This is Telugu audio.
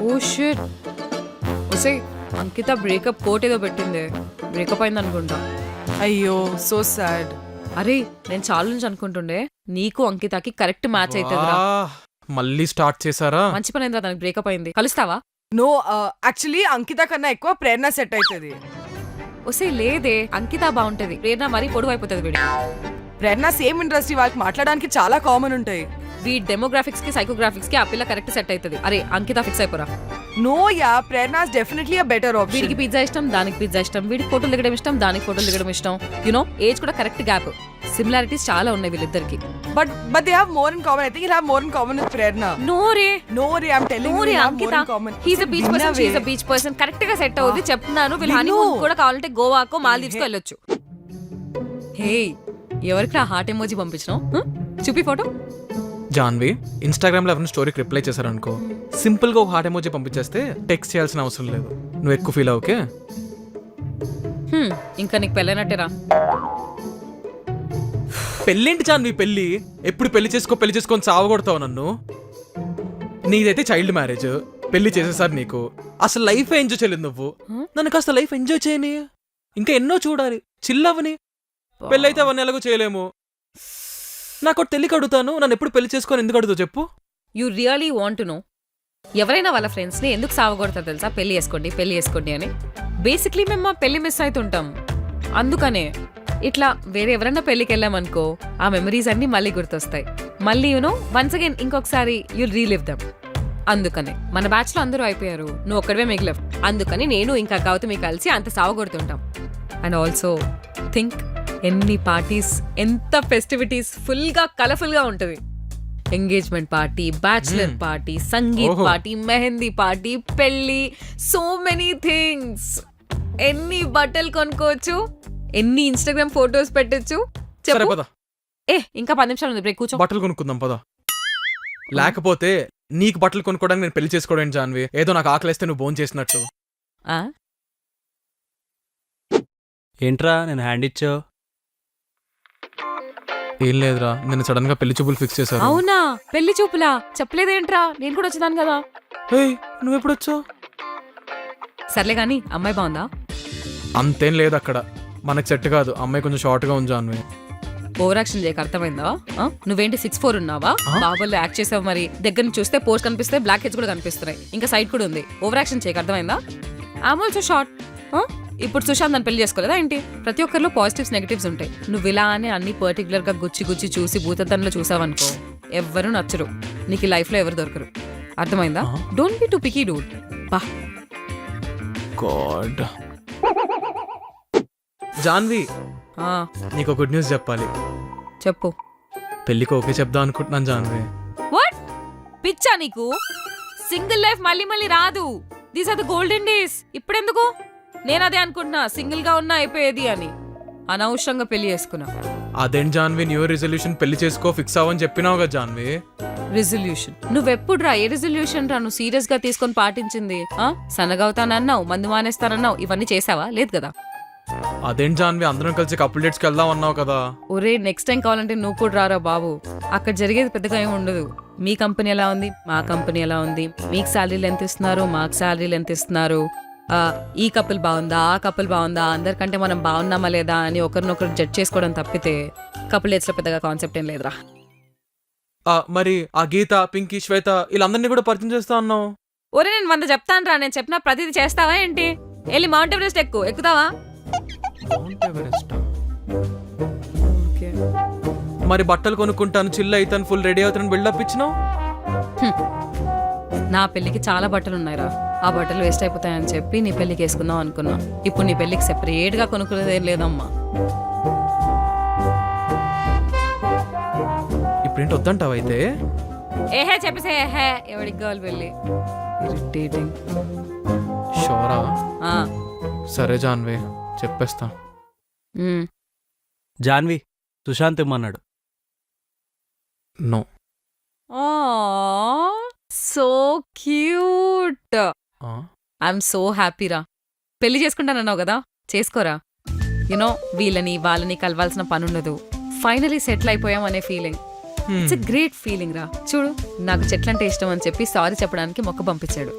Oh shit. ఒసే అంకిత బ్రేకప్ కోట్ ఏదో పెట్టిందే, బ్రేకప్ అయింది అనుకుంటా. అయ్యో సో సాడ్. అరే నేను చాలా నుంచి అనుకుంటుండే నీకు అంకితకి కరెక్ట్ మ్యాచ్ అవుతుందిరా. మళ్ళీ స్టార్ట్ చేశారా? మంచి పని అయిందిరా, దానికి బ్రేకప్ అయింది. కలుస్తావా? నో యాక్చువల్లీ అంకిత కన్నా ఎక్కువ ప్రేరణ సెట్ అవుతుంది. ఒసే లేదే, అంకిత బాగుంటది, ప్రేరణ మరీ పొడుగు అయిపోతుంది. వీడి ప్రేరణ సేమ్ ఇండస్ట్రీ, వాళ్ళకి మాట్లాడడానికి చాలా కామన్ ఉంటాయి. వీడి డెమోగ్రాఫిక్స్ కి సైకోగ్రాఫిక్స్ కి ఆ పిల్ల కరెక్ట్ సెట్ అవుతుంది. అరే అంకిత ఫిక్స్ అయిపోరా. No ya, Prerana definitely a better option. వీడికి పిజ్జా ఇష్టం, దానికి పిజ్జా ఇష్టం. వీడికి ఫోటోలు దిగడం ఇష్టం, దానికి ఫోటోలు దిగడం ఇష్టం. యునో ఏజ్ కూడా కరెక్ట్ గ్యాప్, సిమిలారిటీస్ చాలా ఉన్నాయి వీళ్ళిద్దరికి. But they have more in common. I think they have more in common with Prerana. No రే I am telling you, Ankita he's a beach person, she is a beach person. Correct గా సెట్ అవుతుంది చెప్తున్నాను. వీళ్ళు హనీమూన్ కూడా కావాలంటే గోవాకో మాల్దీవ్స్ కో వెళ్ళొచ్చు. హే ఎవరికి ఆ హార్ట్ ఎమోజీ పంపించినావు? చూపి ఫోటో. జాన్వి ఇన్స్టాగ్రామ్ లో ఎవరైనా స్టోరీకి రిప్లై చేశారనుకో, సింపుల్ గా ఒక హార్ట్ ఎమోజీ పంపించేస్తే టెక్స్ట్ చేయాల్సిన అవసరం లేదు. నువ్వు ఎక్కువ ఫీల్ అవుకే. ఇంకా నీకు పెళ్ళైనట్టేరా. పెళ్ళేంటి జాన్వి? పెళ్ళి ఎప్పుడు పెళ్లి చేసుకొని సావగొడతావు నన్ను. నీదైతే చైల్డ్ మ్యారేజ్, పెళ్లి చేసేసారు నీకు. అసలు లైఫ్ ఎంజాయ్ చేయలేదు నువ్వు. నన్ను కాస్త లైఫ్ ఎంజాయ్ చేయని, ఇంకా ఎన్నో చూడాలి, చిల్లవని. పెళ్ళైతే అవన్నీ ఎలాగో చేయలేము. నాకు తెలియక అడుగుతాను, నన్ను ఎప్పుడు పెళ్లి చేసుకొని ఎందుకు అడుగుతావు చెప్పు? You really want to know, ఎవరైనా వాళ్ళ ఫ్రెండ్స్ని ఎందుకు సావగొడతారు తెలుసా? పెళ్లి చేసుకోండి అని. బేసిక్లీ మేము మా పెళ్లి మిస్ అవుతుంటాం. అందుకనే ఇట్లా వేరే ఎవరైనా పెళ్లికి వెళ్ళామనుకో, ఆ మెమరీస్ అన్ని మళ్ళీ గుర్తొస్తాయి. మళ్ళీ యూనో వన్స్ అగైన్ ఇంకొకసారి యుల్ రీలివ్ దెమ్. అందుకనే మన బ్యాచ్ లో అందరూ అయిపోయారు, నువ్వు ఒక్కడవే మిగిలేవు. అందుకని నేను ఇంకా గౌతమి కలిసి అంత సావగొడుతుంటాం. అండ్ ఆల్సో థింక్ ఎన్ని పార్టీస్, ఎంత ఫెస్టివిటీస్, ఫుల్ గా కలర్ఫుల్ గా ఉంటది. Engagement party, bachelor party, sangeet party, mehndi party, పెళ్లి, సో మెనీ థింగ్స్. ఎన్ని బట్టలు కొనుక్కోవచ్చు, ఎన్ని ఇన్స్టాగ్రామ్ ఫోటోస్ పెట్టచ్చు చెప్పు. ఇంకా 10 నిమిషాలు ఉంది, బ్రేక్. కూర్చో, బట్టలు కొనుక్కుందాం పద. లేకపోతే నీకు బట్టలు కొనుక్కోవడానికి నేను పెళ్లి చేసుకోవడం జాన్వి, ఏదో నాకు ఆకలిస్తే నువ్వు భోజనం చేసినట్టు. ఏంట్రా నేను హ్యాండ్ ఇచ్చావు? ఏం లేదురా, నేను సడన్ గా పెళ్లి చూపులు ఫిక్స్ చేశాను. అవునా? పెళ్లి చూపులా? చెప్పలేదేంట్రా? నేను కూడా వచ్చేదాను కదా. నువ్వెప్పుడు వచ్చావు? సర్లే గాని అమ్మాయి బాగుందా? అంతేం లేదు అక్కడ, మనకు సెట్ కాదు. అమ్మాయి కొంచెం షార్ట్ గా ఉంది జాన్వి. ఓవర్ యాక్షన్ చేయక, అర్థమైందా? నువ్వేంటి 6'4" ఉన్నావా? బాబుల్లో యాక్ట్ చేసావు మరి. దగ్గర నుంచి చూస్తే పోస్ట్ కనిపిస్తాయి, బ్లాక్ హెడ్స్ కూడా కనిపిస్తున్నాయి, ఇంకా సైడ్ కూడా ఉంది. ఓవర్ యాక్షన్ చేయక, అర్థమైందా? I'm also short. ఇప్పుడు సుశాంత్ నన్ను పెళ్లి చేసుకోలేదా ఏంటి? ప్రతి ఒక్కరిలో పాజిటివ్స్ నెగటివ్స్ ఉంటాయి. నువ్వు ఇలా అని అన్ని పర్టికులర్ గా గుచ్చి చూసి భూతద్దంలో చూసావనుకో, ఎవ్వరూ నచ్చరు నీకు. లైఫ్ లో ఎవరు దొరకరు, అర్థమైందా? Don't be two picky Dude. బా గాడ్. జాన్వి నీకు గుడ్ న్యూస్ చెప్పాలి. చెప్పు. పెళ్లికి ఓకే చెప్దాం అనుకుంటున్నాను జాన్వి. వాట్? పిచ్చా నీకు? సింగిల్ లైఫ్ మళ్ళీ మళ్ళీ రాదు. These are the golden days. ఇప్పుడెందుకు? నేను అదే అనుకుంటున్నా, సింగిల్ గా ఉన్నా అయిపోయేది అని. అనవసరంగా పెళ్లి చేసుకున్నా. అదేం జాన్వి, న్యూ రిజల్యూషన్ పెళ్లి చేసుకో ఫిక్స్ అవ్వని చెప్పినావు కదా జాన్వి. రిజల్యూషన్? నువ్వెప్పుడు రా? ఏ రిజల్యూషన్ రా నువ్వు సీరియస్ గా తీసుకొని పాటించింది? సన్నగవుతానన్నావు, మందు మానేస్తానన్నావు, ఇవన్నీ చేసావా? లేదు కదా. అదేం జాన్వి, అందరం కలిసి కపుల్ డేట్స్కి వెళ్దాం అన్నావు కదా. ఒరే నెక్స్ట్ టైం కావాలంటే నువ్వు కూడా రారా బాబు. అక్కడ జరిగేది పెద్దగా ఏమి ఉండదు. మీ కంపెనీ ఎలా ఉంది, మా కంపెనీ ఎలా ఉంది, మీకు శాలరీలు ఎంత ఇస్తున్నారు, మాకు శాలరీలు ఎంత ఇస్తున్నారు, ఈ కపుల్ బాగుందా, ఆ కపుల్ బాగుందా, అందరికంటే మనం బాగున్నామా లేదా అని ఒకరినొకరు జడ్జ్ చేసుకోవడం తప్పితే కపుల్ డేట్స్ లో పెద్దగా కాన్సెప్ట్ ఏం లేదురా. మరి ఆ గీత, పింకీ, శ్వేత వీళ్ళందరినీ కూడా పరిచయం చేస్తా అన్నావు. ఒరే నేను 100 చెప్తాను రా, నేను చెప్పిన ప్రతిదీ చేస్తావా ఏంటి? వెళ్ళి మౌంట్ ఎవరెస్ట్ ఎక్కుతావా? మరి బట్టలు కొనుక్కుంటాను, చిల్ అవుతాను, ఫుల్ రెడీ అవుతాను బిల్డప్ ఇచ్చినావు. నా పెళ్లికి చాలా బట్టలు ఉన్నాయిరా, ఆ బట్టలు వేస్ట్ అయిపోతాయని చెప్పి నీ పెళ్లికి వేసుకుందాం అనుకున్నా. ఇప్పుడు నీ పెళ్లికి సెపరేట్ గా కొనుక్కునేదేం లేదమ్మా. ఇప్పుడేంటి వద్దంటావు అయితే? ఏహే చెప్పేసే. ఏహే ఎవడికి కావాలి పెళ్ళి? ఇరిటేటింగ్. షోరా? సరే జాన్వి చెప్పేస్తా. జాన్వి సుశాంత్ ఇమ్మన్నాడు. No. So cute. I'm so happy రా. పెళ్లి చేసుకుంటానన్నావు కదా, చేసుకోరా. యునో వీళ్ళని వాళ్ళని కలవాల్సిన పని ఉండదు. ఫైనలీ సెటిల్ అయిపోయాం అనే feeling. It's a great feeling రా. చూడు నాకు చెట్లంటే ఇష్టం అని చెప్పి సారీ చెప్పడానికి మొక్క పంపించాడు.